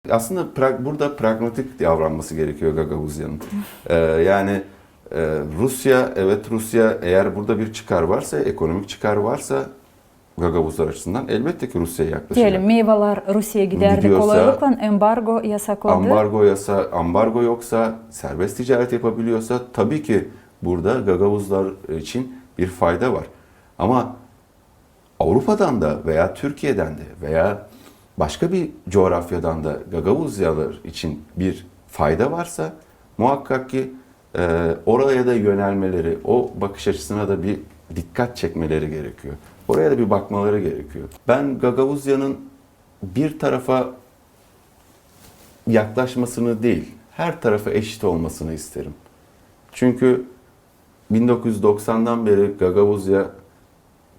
Aslında burada pragmatik davranması gerekiyor Gagavuzya'nın. Yani Rusya, evet Rusya eğer burada bir çıkar varsa, ekonomik çıkar varsa Gagavuzlar açısından elbette ki Rusya'ya yaklaşacak. Diyelim meyveler Rusya'ya gider ve kolaylıkla embargo yasakladı. Ambargo yoksa, serbest ticaret yapabiliyorsa tabii ki burada Gagavuzlar için bir fayda var. Ama Avrupa'dan da veya Türkiye'den de veya başka bir coğrafyadan da Gagavuzyalar için bir fayda varsa muhakkak ki oraya da yönelmeleri, o bakış açısına da bir dikkat çekmeleri gerekiyor. Oraya da bir bakmaları gerekiyor. Ben Gagavuzya'nın bir tarafa yaklaşmasını değil, her tarafa eşit olmasını isterim. Çünkü 1990'dan beri Gagavuzya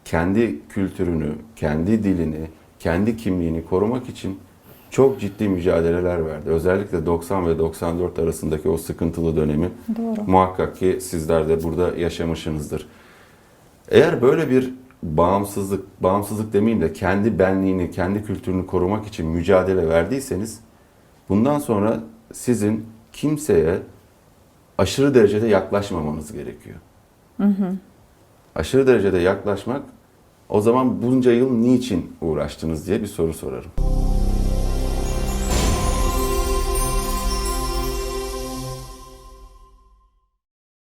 kendi kültürünü, kendi dilini, kendi kimliğini korumak için çok ciddi mücadeleler verdi. Özellikle 90 ve 94 arasındaki o sıkıntılı dönemi Doğru. muhakkak ki sizler de burada yaşamışsınızdır. Eğer böyle bir bağımsızlık demeyeyim de kendi benliğini, kendi kültürünü korumak için mücadele verdiyseniz bundan sonra sizin kimseye aşırı derecede yaklaşmamanız gerekiyor. Aşırı derecede yaklaşmak, o zaman bunca yıl niçin uğraştınız diye bir soru sorarım.